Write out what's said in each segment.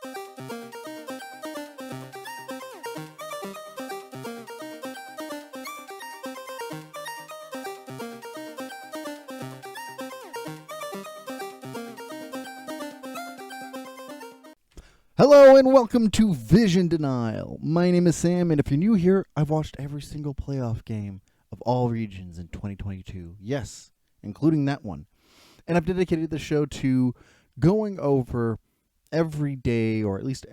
Hello and welcome to Vision Denial. My name is Sam, and if you're new here, I've watched every single playoff game of all regions in 2022. Yes, including that one. And I've dedicated the show to going over every day, or at least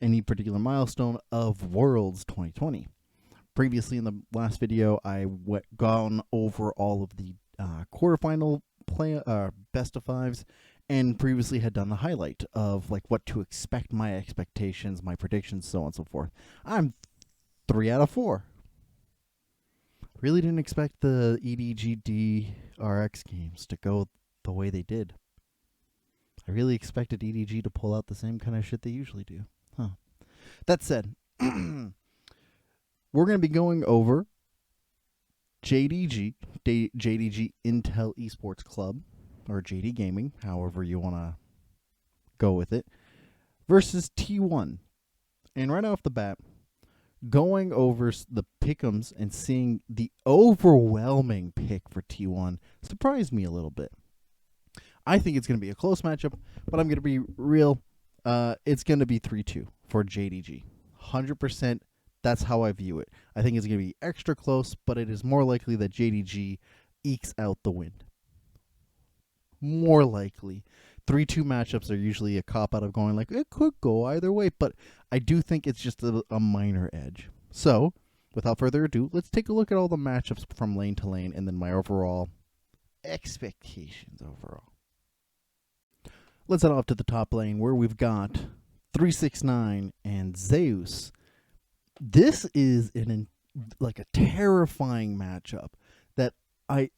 any particular milestone of Worlds 2020. Previously, in the last video, I gone over all of the quarterfinal best of fives, and previously had done the highlight of like what to expect, my expectations, my predictions, so on and so forth. I'm 3 out of 4. Really didn't expect the EDG RX games to go the way they did. I really expected EDG to pull out the same kind of shit they usually do. That said, we're going to be going over JDG Intel Esports Club, or JD Gaming, however you want to go with it, versus T1. And right off the bat, going over the pick'ems and seeing the overwhelming pick for T1 surprised me a little bit. I think it's going to be a close matchup, but I'm going to be real. It's going to be 3-2 for JDG. 100%, that's how I view it. I think it's going to be extra close, but it is more likely that JDG ekes out the win. More likely. 3-2 matchups are usually a cop-out of going like, it could go either way, but I do think it's just a minor edge. So, without further ado, let's take a look at all the matchups from lane to lane and then my overall expectations overall. Let's head off to the top lane where we've got 369 and Zeus. This is a terrifying matchup that I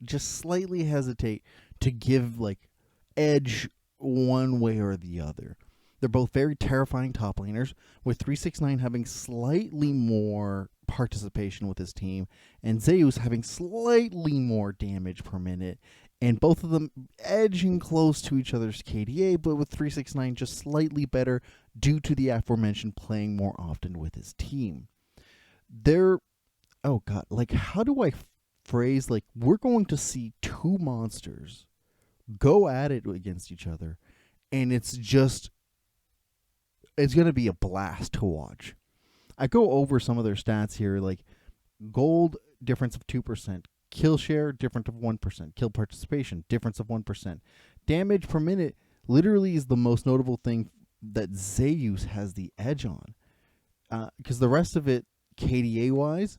slightly hesitate to give like edge one way or the other. They're both very terrifying top laners, with 369 having slightly more participation with his team and Zeus having slightly more damage per minute, and both of them edging close to each other's KDA, but with 369 just slightly better due to the aforementioned playing more often with his team. How do I phrase, like, we're going to see two monsters go at it against each other, and it's going to be a blast to watch. I go over some of their stats here, like gold difference of 2%, kill share difference of 1%, kill participation difference of 1%, damage per minute literally is the most notable thing that Zeus has the edge on, because the rest of it, KDA wise,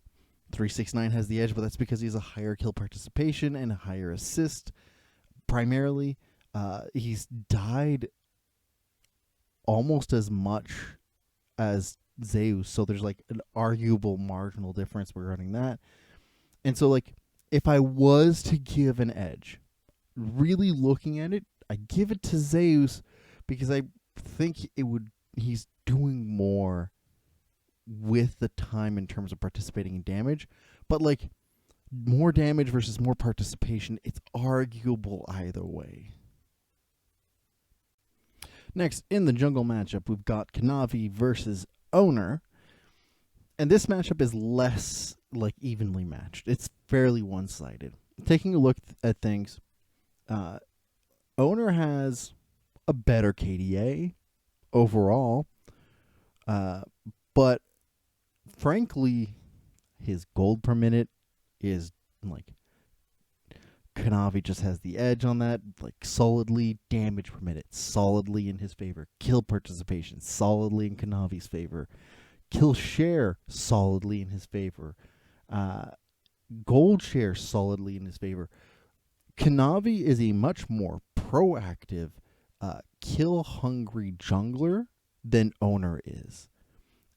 369 has the edge, but that's because he's a higher kill participation and a higher assist. Primarily, he's died almost as much as Zeus, so there's like an arguable marginal difference regarding that. And so, like, if I was to give an edge, really looking at it, I give it to Zeus because I think he's doing more with the time in terms of participating in damage, but like more damage versus more participation, it's arguable either way. Next, in the jungle matchup, we've got Kanavi versus Oner, and this matchup is less like evenly matched. It's fairly one-sided. Taking a look at things, Oner has a better KDA overall, but frankly, his gold per minute is like, Kanavi just has the edge on that, like solidly. Damage per minute solidly in his favor. Kill participation solidly in Kanavi's favor. Kill share solidly in his favor. Gold share solidly in his favor. Kanavi is a much more proactive, kill-hungry jungler than Oner is.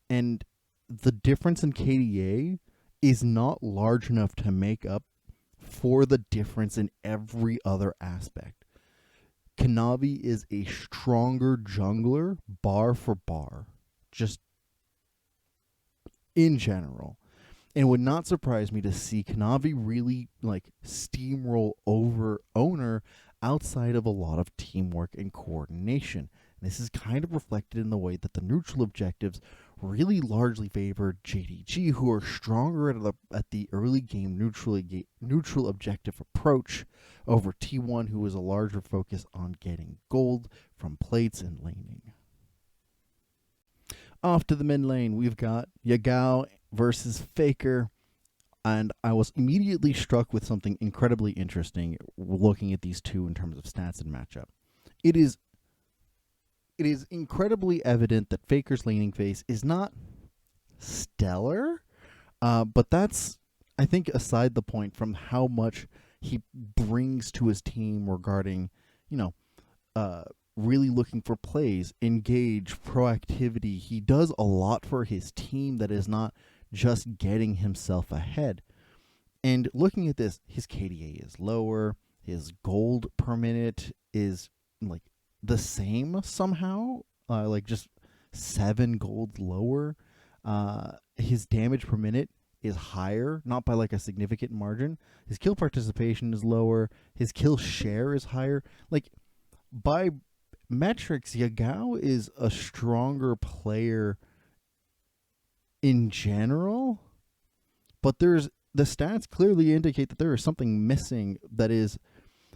And the difference in KDA is not large enough to make up for the difference in every other aspect. Kanavi is a stronger jungler, bar for bar, just in general. And it would not surprise me to see Kanavi really like steamroll over Oner outside of a lot of teamwork and coordination. And this is kind of reflected in the way that the neutral objectives really largely favor JDG, who are stronger at the early game neutral objective approach over T1, who is a larger focus on getting gold from plates and laning. Off to the mid lane, we've got Yagao versus Faker. And I was immediately struck with something incredibly interesting looking at these two in terms of stats and matchup. It is incredibly evident that Faker's laning phase is not stellar, but that's, I think, aside the point from how much he brings to his team regarding, really looking for plays, engage, proactivity. He does a lot for his team that is not just getting himself ahead. And looking at this, his KDA is lower, his gold per minute is like the same somehow, like just 7 gold lower. His damage per minute is higher, not by like a significant margin. His kill participation is lower, his kill share is higher. Like, by metrics, Yagao is a stronger player in general, but the stats clearly indicate that there is something missing that is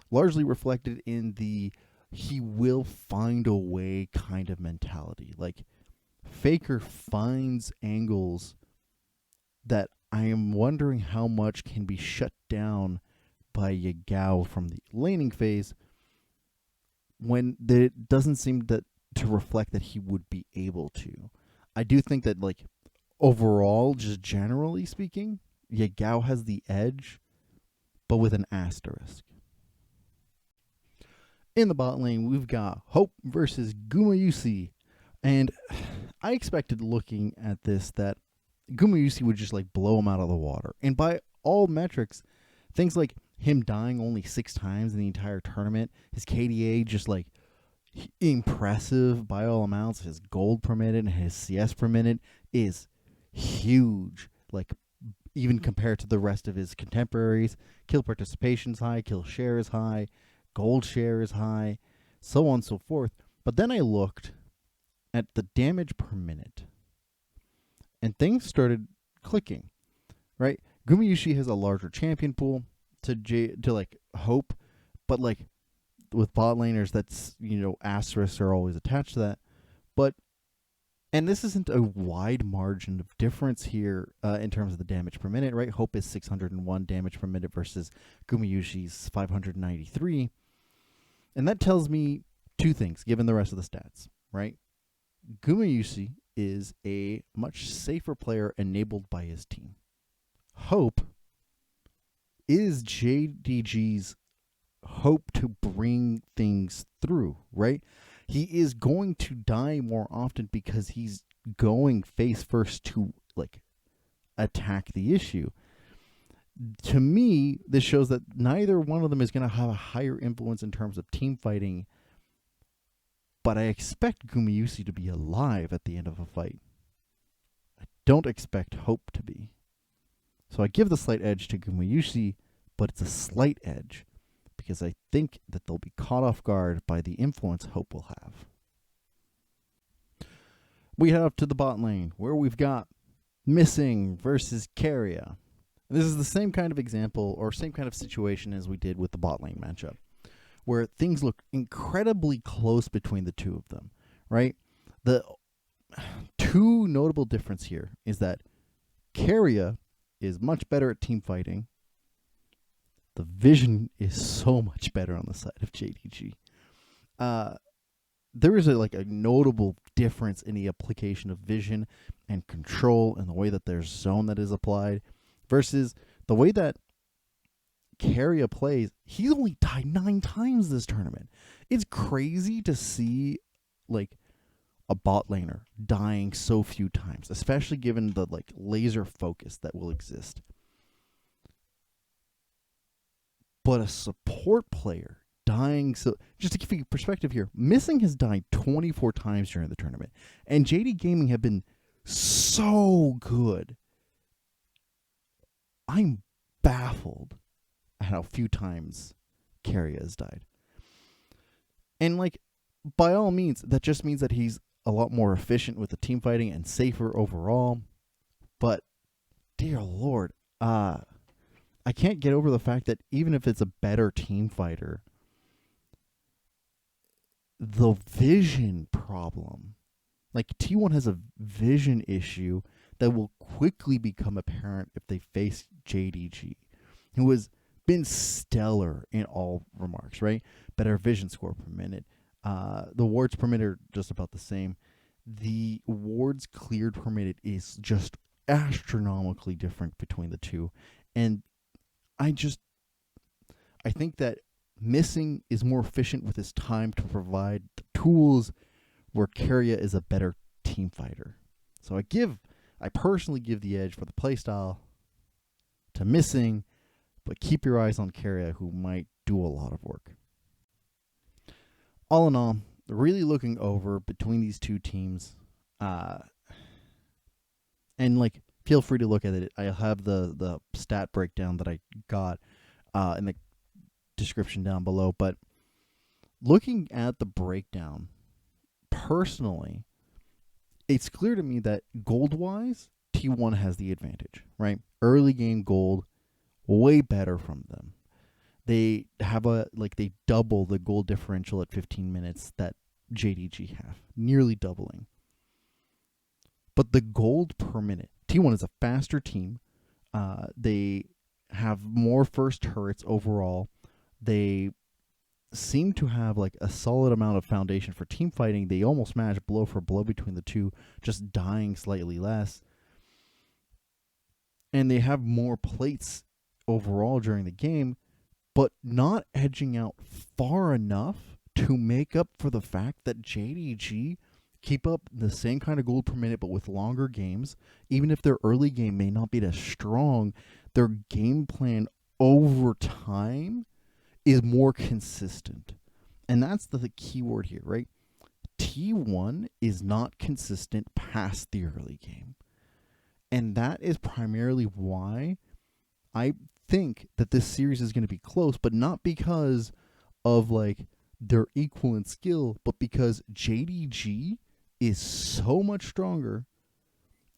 largely reflected in the he will find a way kind of mentality. Like, Faker finds angles that I am wondering how much can be shut down by Yagao from the laning phase, when it doesn't seem to reflect that he would be able to. I do think that, like, overall, just generally speaking, Yagao has the edge, but with an asterisk. In the bot lane, we've got Hope versus Gumayusi. And I expected, looking at this, that Gumayusi would just like blow him out of the water. And by all metrics, things like him dying only 6 times in the entire tournament, his KDA just like impressive by all amounts, his gold per minute and his CS per minute is huge. Like, even compared to the rest of his contemporaries, kill participation's high, kill share is high, gold share is high, so on and so forth. But then I looked at the damage per minute, and things started clicking, right? Gumayusi has a larger champion pool to like Hope, but like with bot laners, that's, asterisks are always attached to that. But, and this isn't a wide margin of difference here in terms of the damage per minute, right? Hope is 601 damage per minute versus Gumayusi's 593. And that tells me 2 things, given the rest of the stats, right? Gumayusi is a much safer player enabled by his team. Hope is JDG's hope to bring things through, right? He is going to die more often because he's going face first to like attack the issue. To me, this shows that neither one of them is going to have a higher influence in terms of team fighting, but I expect Gumayusi to be alive at the end of a fight. I don't expect Hope to be. So I give the slight edge to Gumayusi, but it's a slight edge because I think that they'll be caught off guard by the influence Hope will have. We head up to the bot lane, where we've got Missing versus Keria. This is the same kind of example or same kind of situation as we did with the bot lane matchup, where things look incredibly close between the two of them, right? The 2 notable difference here is that Keria is much better at team fighting. The vision is so much better on the side of JDG. There is a notable difference in the application of vision and control and the way that there's zone that is applied versus the way that Keria plays. He's only died 9 times this tournament. It's crazy to see like a bot laner dying so few times, especially given the like laser focus that will exist. But a support player dying, so just to give you perspective here, Missing has died 24 times during the tournament, and JD Gaming have been so good. I'm baffled at how few times Keria has died. And like, by all means, that just means that he's a lot more efficient with the team fighting and safer overall. But dear Lord, I can't get over the fact that even if it's a better team fighter, the vision problem, like T1 has a vision issue that will quickly become apparent if they face JDG, who has been stellar in all remarks, right? Better vision score per minute. The wards per minute are just about the same. The wards cleared per minute is just astronomically different between the two. And I think that Missing is more efficient with his time to provide the tools, where Keria is a better team fighter. So I personally give the edge for the playstyle to Missing, but keep your eyes on Keria, who might do a lot of work. All in all, really looking over between these two teams, and like, feel free to look at it. I'll have the stat breakdown that I got in the description down below. But looking at the breakdown, personally, it's clear to me that gold-wise, T1 has the advantage, right? Early game gold, way better from them. They have they double the gold differential at 15 minutes that JDG have, nearly doubling. But the gold per minute, T1 is a faster team. They have more first turrets overall. They seem to have like a solid amount of foundation for team fighting. They almost match blow for blow between the two, just dying slightly less. And they have more plates overall during the game, but not edging out far enough to make up for the fact that JDG keep up the same kind of gold per minute but with longer games. Even if their early game may not be as strong, their game plan over time is more consistent. And that's the key word here, right? T1 is not consistent past the early game. And that is primarily why I think that this series is going to be close, but not because of like they're equal in skill, but because JDG is so much stronger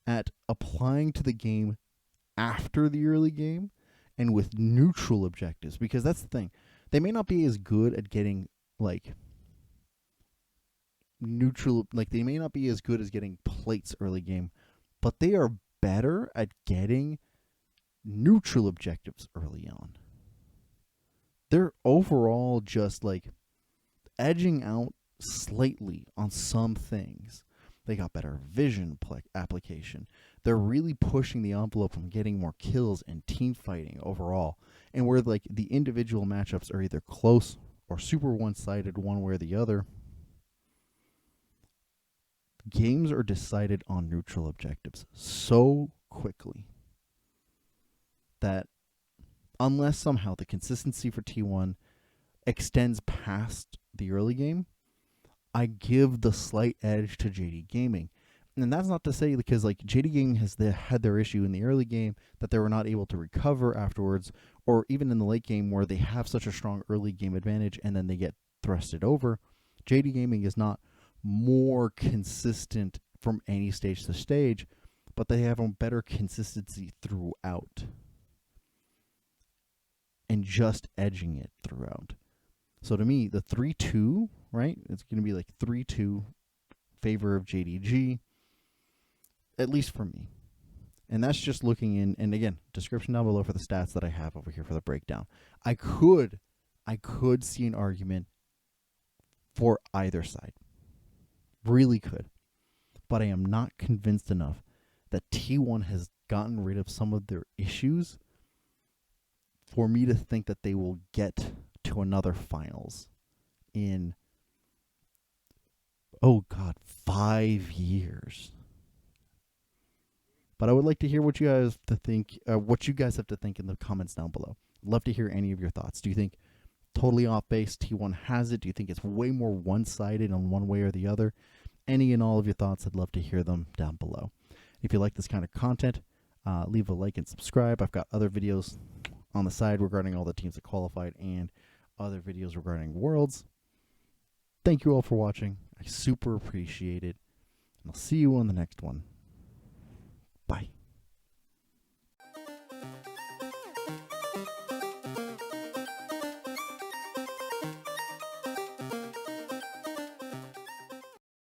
at applying to the game after the early game and with neutral objectives. Because that's the thing. They may not be as good at getting like neutral, like they may not be as good as getting plates early game, but they are better at getting neutral objectives early on. They're overall just like edging out slightly on some things. They got better vision application. They're really pushing the envelope from getting more kills and team fighting overall. And where like the individual matchups are either close or super one-sided one way or the other, games are decided on neutral objectives so quickly that unless somehow the consistency for T1 extends past the early game, I give the slight edge to JD Gaming. And that's not to say because like JD Gaming has had their issue in the early game that they were not able to recover afterwards, or even in the late game where they have such a strong early game advantage and then they get thrusted over. JD Gaming is not more consistent from any stage to stage, but they have a better consistency throughout and just edging it throughout. So to me, the 3-2, right? It's going to be like 3-2 favor of JDG, at least for me. And that's just looking in, and again, description down below for the stats that I have over here for the breakdown. I could see an argument for either side. Really could. But I am not convinced enough that T1 has gotten rid of some of their issues for me to think that they will get to another finals in, 5 years. But I would like to hear what you guys have to think in the comments down below. Love to hear any of your thoughts. Do you think totally off base T1 has it? Do you think it's way more one-sided on one way or the other? Any and all of your thoughts, I'd love to hear them down below. If you like this kind of content, leave a like and subscribe. I've got other videos on the side regarding all the teams that qualified and other videos regarding Worlds. Thank you all for watching. I super appreciate it. And I'll see you on the next one. Bye.